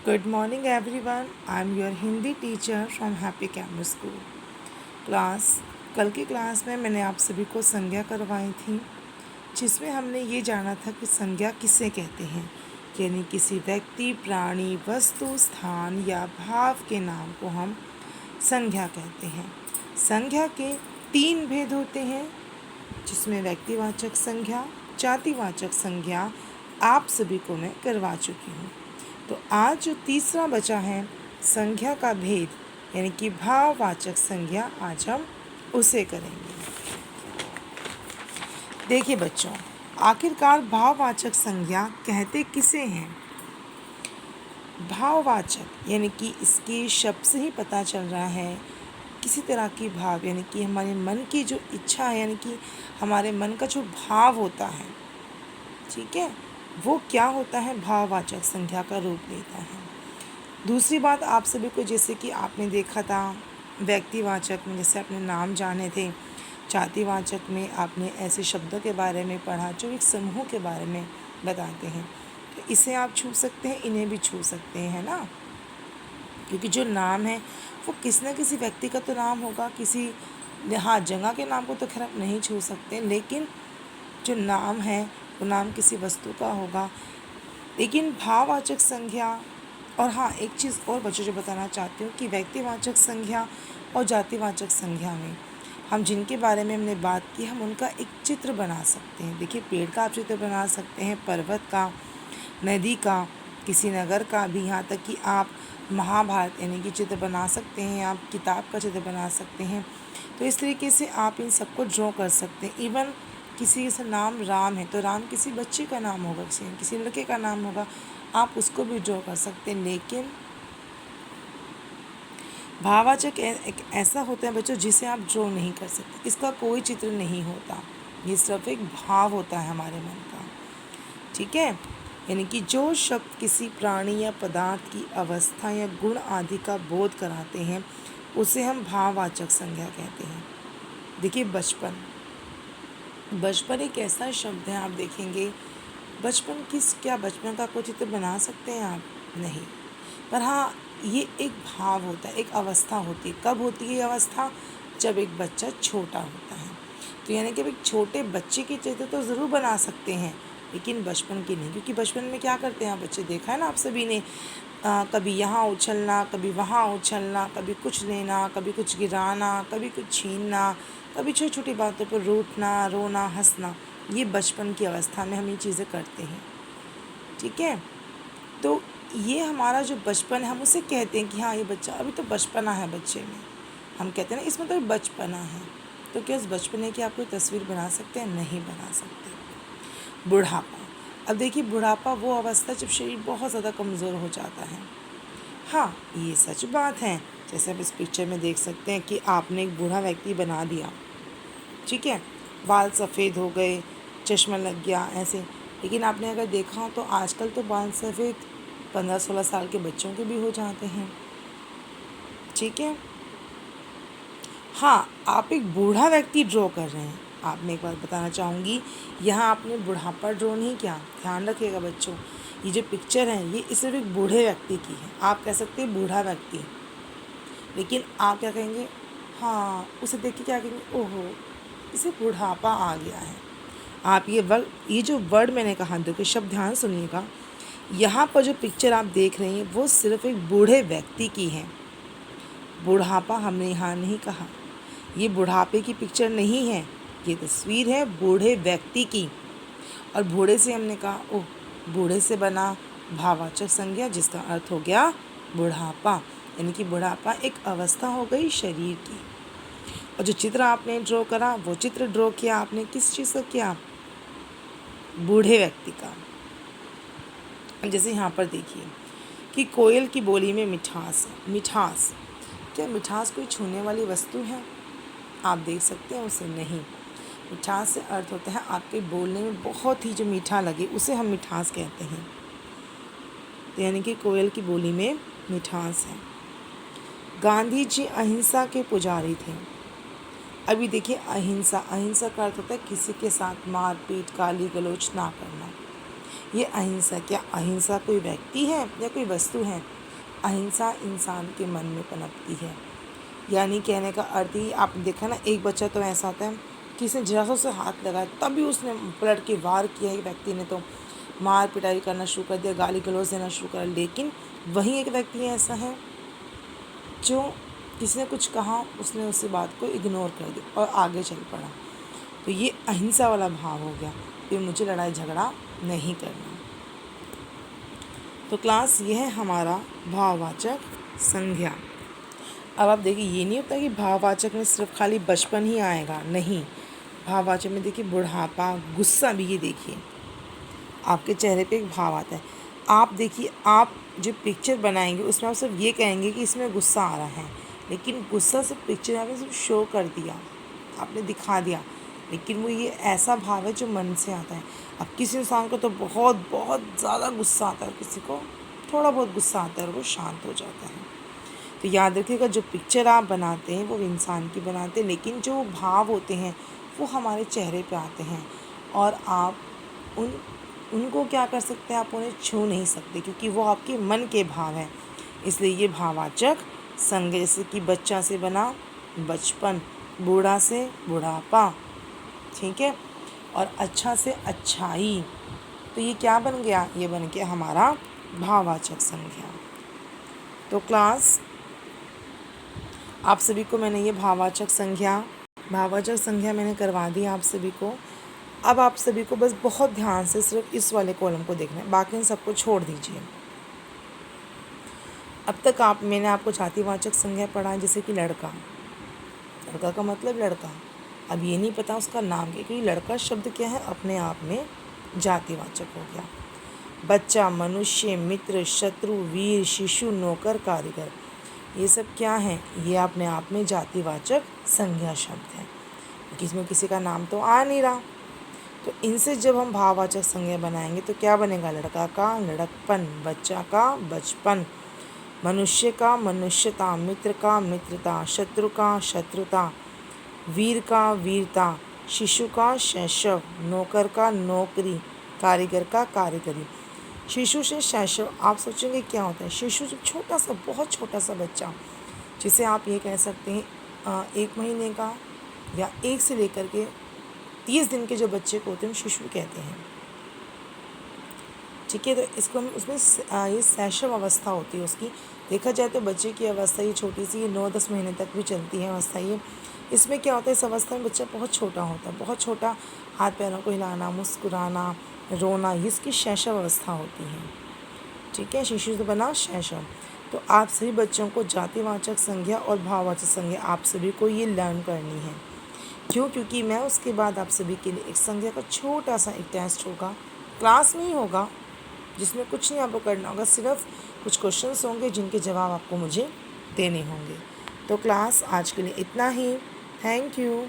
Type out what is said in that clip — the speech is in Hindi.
Good morning everyone. I'm your Hindi teacher from happy Cambridge school class. कल की क्लास में मैंने आप सभी को संज्ञा करवाई थी, जिसमें हमने ये जाना था कि संज्ञा किसे कहते हैं, यानी किसी व्यक्ति, प्राणी, वस्तु, स्थान या भाव के नाम को हम संज्ञा कहते हैं। संज्ञा के 3 भेद होते हैं, जिसमें व्यक्तिवाचक संज्ञा, जातिवाचक संज्ञा आप सभी को मैं करवा चुकी हूँ। तो आज जो तीसरा बचा है संज्ञा का भेद, यानी कि भाववाचक संज्ञा, आज हम उसे करेंगे। देखिए बच्चों, आखिरकार भाववाचक संज्ञा कहते किसे हैं? भाववाचक यानी कि इसके शब्द से ही पता चल रहा है किसी तरह की भाव, यानी कि हमारे मन की जो इच्छा है, यानी कि हमारे मन का जो भाव होता है, ठीक है, वो क्या होता है, भाववाचक संज्ञा का रूप लेता है। दूसरी बात, आप सभी को जैसे कि आपने देखा था व्यक्तिवाचक में जैसे आपने नाम जाने थे, जातिवाचक में आपने ऐसे शब्दों के बारे में पढ़ा जो एक समूह के बारे में बताते हैं। तो इसे आप छू सकते हैं, इन्हें भी छू सकते हैं, है ना, क्योंकि जो नाम है वो किसी न किसी व्यक्ति का तो नाम होगा, किसी हाँ जगह के नाम को तो खैर आप नहीं छू सकते, लेकिन जो नाम है वो नाम किसी वस्तु का होगा। लेकिन भाववाचक संज्ञा, और हाँ एक चीज़ और बच्चों जो बताना चाहती हूँ कि व्यक्तिवाचक संज्ञा और जातिवाचक संज्ञा में हम जिनके बारे में हमने बात की, हम उनका एक चित्र बना सकते हैं। देखिए, पेड़ का आप चित्र बना सकते हैं, पर्वत का, नदी का, किसी नगर का भी, यहाँ तक कि आप महाभारत यानी कि चित्र बना सकते हैं, आप किताब का चित्र बना सकते हैं। तो इस तरीके से आप इन सबको ड्रॉ कर सकते हैं। इवन किसी का नाम राम है तो राम किसी बच्चे का नाम होगा, किसी लड़के का नाम होगा, आप उसको भी ड्रॉ कर सकते हैं। लेकिन भाववाचक एक ऐसा होता है बच्चों जिसे आप ड्रॉ नहीं कर सकते, इसका कोई चित्र नहीं होता, ये सिर्फ एक भाव होता है हमारे मन का, ठीक है। यानी कि जो शब्द किसी प्राणी या पदार्थ की अवस्था या गुण आदि का बोध कराते हैं उसे हम भाववाचक संज्ञा कहते हैं। देखिए, बचपन बचपन एक ऐसा शब्द है, आप देखेंगे क्या बचपन का कोई चित्र बना सकते हैं आप? नहीं। पर हाँ, ये एक भाव होता है, एक अवस्था होती है। कब होती है ये अवस्था? जब एक बच्चा छोटा होता है। तो यानी कि एक छोटे बच्चे की चित्र तो ज़रूर बना सकते हैं, लेकिन बचपन की नहीं, क्योंकि बचपन में क्या करते हैं बच्चे, देखा है ना आप सभी ने, कभी यहाँ उछलना, कभी वहाँ उछलना, कभी कुछ लेना, कभी कुछ गिराना, कभी कुछ छीनना, कभी छोटी छोटी बातों पर रूठना, रोना, हंसना। ये बचपन की अवस्था में हम ये चीज़ें करते हैं, ठीक है। तो ये हमारा जो बचपन है, हम उसे कहते हैं कि हाँ ये बच्चा अभी तो बचपना है, बच्चे में हम कहते हैं ना इसमें तो बचपना है। तो क्या उस बचपने की आप कोई तस्वीर बना सकते हैं? नहीं बना सकते। बुढ़ापा, अब देखिए, बुढ़ापा वो अवस्था जब शरीर बहुत ज़्यादा कमज़ोर हो जाता है। हाँ, ये सच बात है, जैसे आप इस पिक्चर में देख सकते हैं कि आपने एक बूढ़ा व्यक्ति बना दिया, ठीक है, बाल सफ़ेद हो गए, चश्मा लग गया ऐसे। लेकिन आपने अगर देखा हो तो आजकल तो बाल सफ़ेद 15-16 साल के बच्चों के भी हो जाते हैं, ठीक है। हाँ, आप एक बूढ़ा व्यक्ति ड्रॉ कर रहे हैं। आपने एक बात बताना चाहूँगी, यहाँ आपने बुढ़ापा ड्रॉ नहीं किया, ध्यान रखिएगा बच्चों। ये जो पिक्चर है ये सिर्फ एक बूढ़े व्यक्ति की है, आप कह सकते हैं बूढ़ा व्यक्ति, लेकिन आप क्या कहेंगे, हाँ उसे देख के क्या कहेंगे, ओहो इसे बुढ़ापा आ गया है। आप ये जो वर्ड मैंने कहा, देखिए शब्द ध्यान सुनिएगा, यहाँ पर जो पिक्चर आप देख रहे हैं वो सिर्फ एक बूढ़े व्यक्ति की है। बुढ़ापा हमने यहाँ नहीं कहा, ये बुढ़ापे की पिक्चर नहीं है, ये तस्वीर है बूढ़े व्यक्ति की। और बूढ़े से हमने कहा, ओह बूढ़े से बना भाववाचक संज्ञा, जिसका अर्थ हो गया बुढ़ापा, यानी कि बुढ़ापा एक अवस्था हो गई शरीर की। और जो चित्र आपने ड्रॉ करा, वो चित्र ड्रॉ किया आपने किस चीज़ का किया? बूढ़े व्यक्ति का। जैसे यहाँ पर देखिए कि कोयल की बोली में मिठास है। मिठास, क्या मिठास कोई छूने वाली वस्तु है? आप देख सकते हैं उसे नहीं। मिठास से अर्थ होता है आपके बोलने में बहुत ही जो मीठा लगे, उसे हम मिठास कहते हैं। तो यानी कि कोयल की बोली में मिठास है। गांधी जी अहिंसा के पुजारी थे। अभी देखिए, अहिंसा, अहिंसा का अर्थ होता है किसी के साथ मारपीट, गाली गलौज ना करना। ये अहिंसा, क्या अहिंसा कोई व्यक्ति है या कोई वस्तु है? अहिंसा इंसान के मन में पनपती है। यानी कहने का अर्थ ही, आप देखा ना, एक बच्चा तो ऐसा होता है कि इसने जरा सा उसे हाथ लगाया तभी उसने पलट के वार किया, एक व्यक्ति ने तो मार पिटाई करना शुरू कर दिया, गाली गलौज देना शुरू कर। लेकिन वहीं एक व्यक्ति ऐसा है जो किसी ने कुछ कहा, उसने उस बात को इग्नोर कर दिया और आगे चल पड़ा। तो ये अहिंसा वाला भाव हो गया कि मुझे लड़ाई झगड़ा नहीं करना। तो क्लास, यह है हमारा भाववाचक संज्ञा। अब आप देखिए, ये नहीं होता कि भाववाचक में सिर्फ खाली बचपन ही आएगा, नहीं। भाववाचक में देखिए बुढ़ापा, गुस्सा भी, ये देखिए आपके चेहरे पे एक भाव आता है। आप देखिए, आप जो पिक्चर बनाएंगे उसमें आप सिर्फ ये कहेंगे कि इसमें गुस्सा आ रहा है, लेकिन गुस्सा सिर्फ पिक्चर आपने सिर्फ शो कर दिया, आपने दिखा दिया, लेकिन वो ये ऐसा भाव है जो मन से आता है। अब किसी इंसान को तो बहुत बहुत ज़्यादा गुस्सा आता है, किसी को थोड़ा बहुत गुस्सा आता है और वो शांत हो जाता है। तो याद रखिएगा, जो पिक्चर आप बनाते हैं वो इंसान की बनाते हैं, लेकिन जो भाव होते हैं वो हमारे चेहरे पे आते हैं, और आप उनको क्या कर सकते हैं, आप उन्हें छू नहीं सकते, क्योंकि वो आपके मन के भाव हैं। इसलिए ये भाववाचक संज्ञा, जैसे कि बच्चा से बना बचपन, बूढ़ा से बुढ़ापा, ठीक है, और अच्छा से अच्छाई, तो ये क्या बन गया, ये बन गया हमारा भाववाचक संज्ञा। तो क्लास, आप सभी को मैंने ये भाववाचक संज्ञा मैंने करवा दी आप सभी को। अब आप सभी को बस बहुत ध्यान से सिर्फ इस वाले कॉलम को देखना है, बाकी इन सबको छोड़ दीजिए। अब तक मैंने आपको जातिवाचक संज्ञा पढ़ा है, जैसे कि लड़का का मतलब लड़का। अब ये नहीं पता उसका नाम क्या, क्योंकि लड़का शब्द क्या है, अपने आप में जातिवाचक हो गया। बच्चा, मनुष्य, मित्र, शत्रु, वीर, शिशु, नौकर, कारीगर, ये सब क्या है, ये अपने आप में जातिवाचक संज्ञा शब्द है, क्योंकि इसमें किसी का नाम तो आ नहीं रहा। तो इनसे जब हम भाववाचक संज्ञा बनाएंगे तो क्या बनेगा, लड़का का लड़कपन, बच्चा का बचपन, मनुष्य का मनुष्यता, मित्र का मित्रता, शत्रु का शत्रुता, वीर का वीरता, शिशु का शैशव, नौकर का नौकरी, कारीगर का कारीगरी। शिशु से शैशव, आप सोचेंगे क्या होता है शिशु? जब छोटा सा, बहुत छोटा सा बच्चा, जिसे आप ये कह सकते हैं 1 महीने का या 1 से लेकर के 30 दिन के जो बच्चे को होते हैं शिशु कहते हैं, ठीक है। तो इसको हम उसमें ये शैशव अवस्था होती है उसकी। देखा जाए तो बच्चे की अवस्था ये छोटी सी 9-10 महीने तक भी चलती है अवस्था ये। इसमें क्या होता है, इस अवस्था में बच्चा बहुत छोटा होता है, बहुत छोटा, हाथ पैरों को हिलाना, मुस्कुराना, रोना, ये इसकी शैशव अवस्था होती है, ठीक है। शिशु से बना शैशव। तो आप सभी बच्चों को जातिवाचक संज्ञा और भाववाचक संज्ञा आप सभी को ये लर्न करनी है। क्यों? क्योंकि मैं उसके बाद आप सभी के लिए एक संज्ञा का छोटा सा एक टेस्ट होगा, क्लास में ही होगा, जिसमें कुछ नहीं आपको करना होगा, सिर्फ कुछ क्वेश्चंस होंगे जिनके जवाब आपको मुझे देने होंगे। तो क्लास, आज के लिए इतना ही। Thank you.